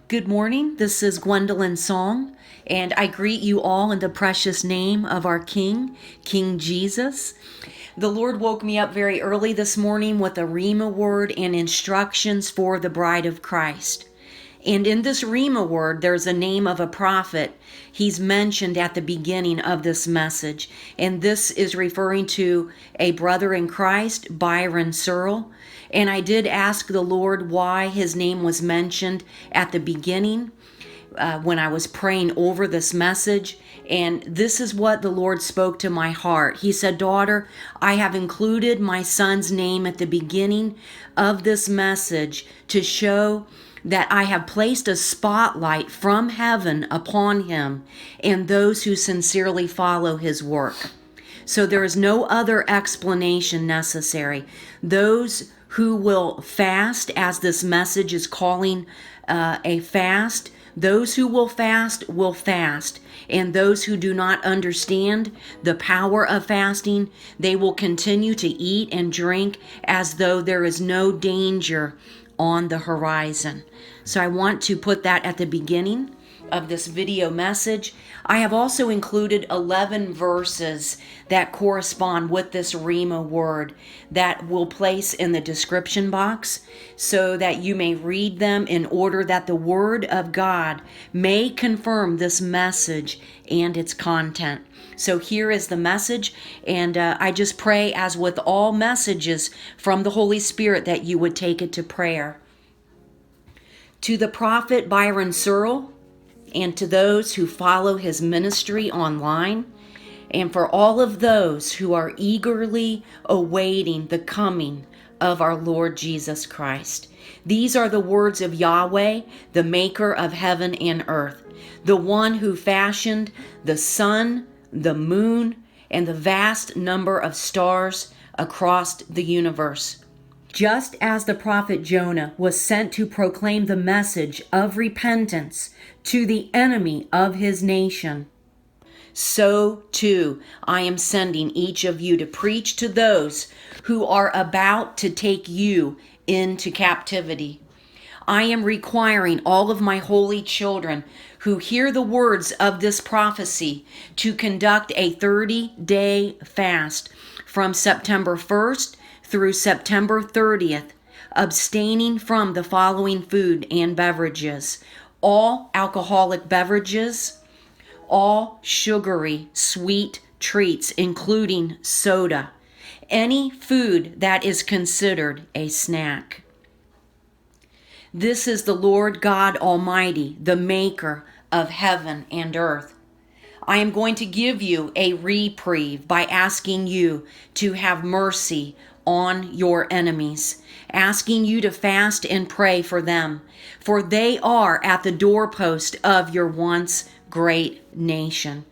Good morning. This is Gwendolyn Song, and I greet you all in the precious name of our King, King Jesus. The Lord woke me up very early this morning with a Rhema word and instructions for the bride of Christ. And in this Rhema word, there's a name of a prophet. He's mentioned at the beginning of this message. And this is referring to a brother in Christ, Byron Searle. And I did ask the Lord why his name was mentioned at the beginning when I was praying over this message. And this is what the Lord spoke to my heart. He said, "Daughter, I have included my son's name at the beginning of this message to show that I have placed a spotlight from heaven upon him and those who sincerely follow his work." So there is no other explanation necessary. Those who will fast, as this message is calling a fast, those who will fast. And those who do not understand the power of fasting, they will continue to eat and drink as though there is no danger on the horizon. So I want to put that at the beginning of this video message. I have also included 11 verses that correspond with this Rhema word that we'll place in the description box so that you may read them in order that the word of God may confirm this message and its content. So here is the message, and I just pray, as with all messages from the Holy Spirit, that you would take it to prayer. To the prophet Byron Searle, and to those who follow his ministry online, and for all of those who are eagerly awaiting the coming of our Lord Jesus Christ. These are the words of Yahweh, the maker of heaven and earth, the one who fashioned the sun, the moon, and the vast number of stars across the universe. Just as the prophet Jonah was sent to proclaim the message of repentance to the enemy of his nation, so too I am sending each of you to preach to those who are about to take you into captivity. I am requiring all of my holy children who hear the words of this prophecy to conduct a 30-day fast from September 1st through September 30th, abstaining from the following food and beverages: all alcoholic beverages, all sugary, sweet treats, including soda, any food that is considered a snack. This is the Lord God Almighty, the maker of heaven and earth. I am going to give you a reprieve by asking you to have mercy on your enemies, asking you to fast and pray for them, for they are at the doorpost of your once great nation.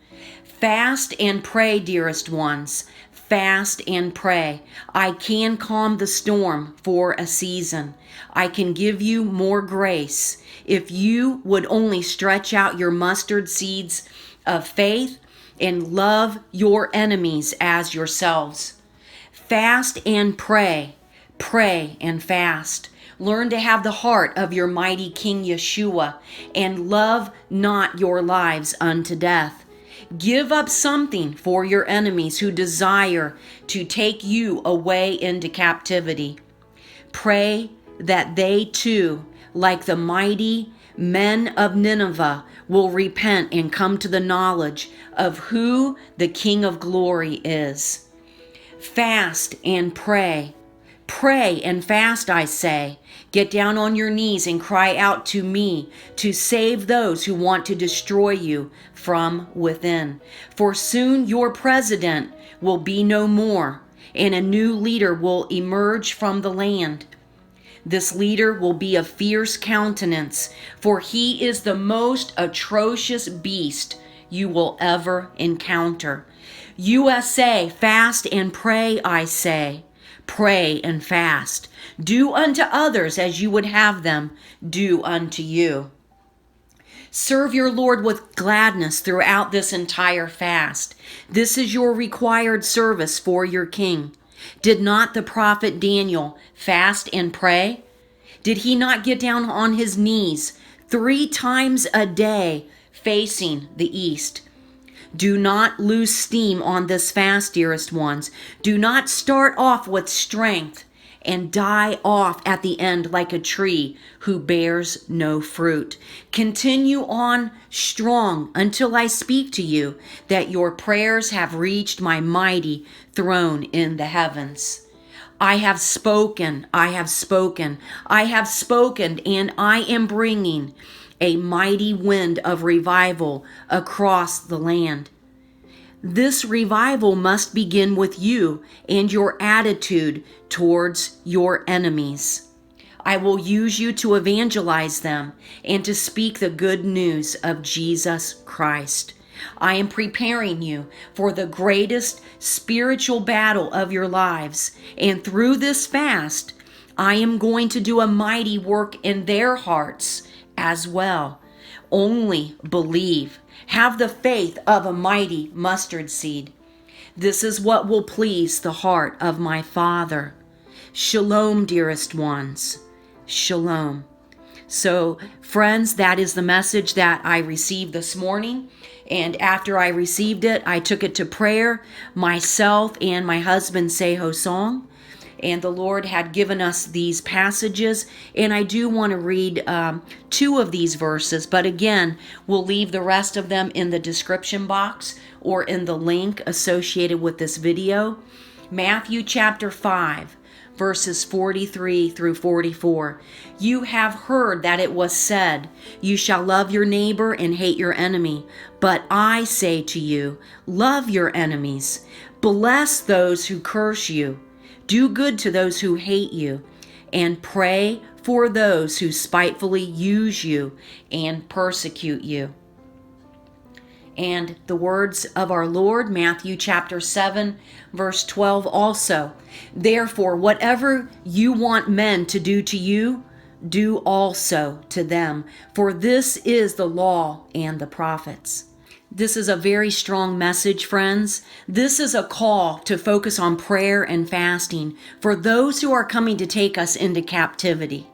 Fast and pray, dearest ones. Fast and pray. I can calm the storm for a season. I can give you more grace if you would only stretch out your mustard seeds of faith and love your enemies as yourselves. Fast and pray. Pray and fast. Learn to have the heart of your mighty King Yeshua and love not your lives unto death. Give up something for your enemies who desire to take you away into captivity. Pray that they too, like the mighty men of Nineveh, will repent and come to the knowledge of who the King of glory is. Fast and pray. Pray and fast, I say. Get down on your knees and cry out to me to save those who want to destroy you from within. For soon your president will be no more, and a new leader will emerge from the land. This leader will be of fierce countenance, for he is the most atrocious beast you will ever encounter. USA, fast and pray, I say. Pray and fast. Do unto others as you would have them do unto you. Serve your Lord with gladness throughout this entire fast. This is your required service for your King. Did not the prophet Daniel fast and pray? Did he not get down on his knees 3 times a day facing the east. Do not lose steam on this fast, dearest ones. Do not start off with strength and die off at the end like a tree who bears no fruit. Continue on strong until I speak to you that your prayers have reached my mighty throne in the heavens. I have spoken, I have spoken, I have spoken, and I am bringing a mighty wind of revival across the land. This revival must begin with you and your attitude towards your enemies. I will use you to evangelize them and to speak the good news of Jesus Christ. I am preparing you for the greatest spiritual battle of your lives, and through this fast, I am going to do a mighty work in their hearts as well. Only believe. Have the faith of a mighty mustard seed. This is what will please the heart of my Father. Shalom, dearest ones. Shalom. So, friends, that is the message that I received this morning. And after I received it, I took it to prayer, myself and my husband, Seho Song. And the Lord had given us these passages, and I do want to read 2 of these verses, but again, we'll leave the rest of them in the description box or in the link associated with this video. Matthew chapter 5, verses 43 through 44. You have heard that it was said, you shall love your neighbor and hate your enemy. But I say to you, love your enemies, bless those who curse you, do good to those who hate you, and pray for those who spitefully use you and persecute you. And the words of our Lord, Matthew chapter 7, verse 12 also. Therefore, whatever you want men to do to you, do also to them, for this is the law and the prophets. This is a very strong message, friends. This is a call to focus on prayer and fasting for those who are coming to take us into captivity.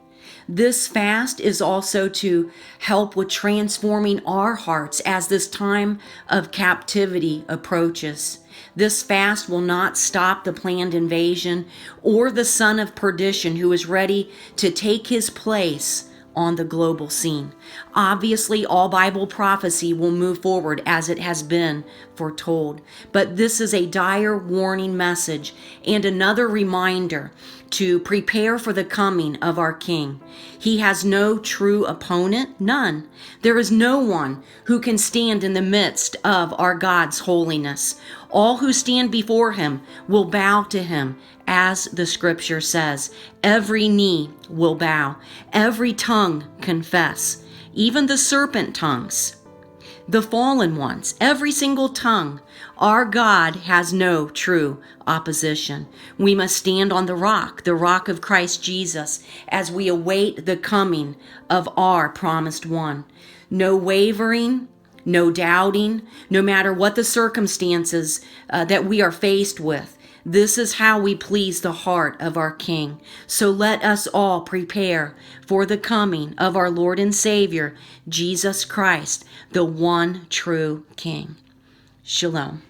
This fast is also to help with transforming our hearts as this time of captivity approaches. This fast will not stop the planned invasion or the son of perdition who is ready to take his place on the global scene. Obviously, all Bible prophecy will move forward as it has been foretold, but this is a dire warning message and another reminder to prepare for the coming of our King. He has no true opponent, none. There is no one who can stand in the midst of our God's holiness. All who stand before him will bow to him, as the scripture says. Every knee will bow, every tongue confess, even the serpent tongues, the fallen ones, every single tongue. Our God has no true opposition. We must stand on the rock of Christ Jesus, as we await the coming of our promised one. No wavering, no doubting, no matter what the circumstances that we are faced with. This is how we please the heart of our King. So let us all prepare for the coming of our Lord and Savior, Jesus Christ, the one true King. Shalom.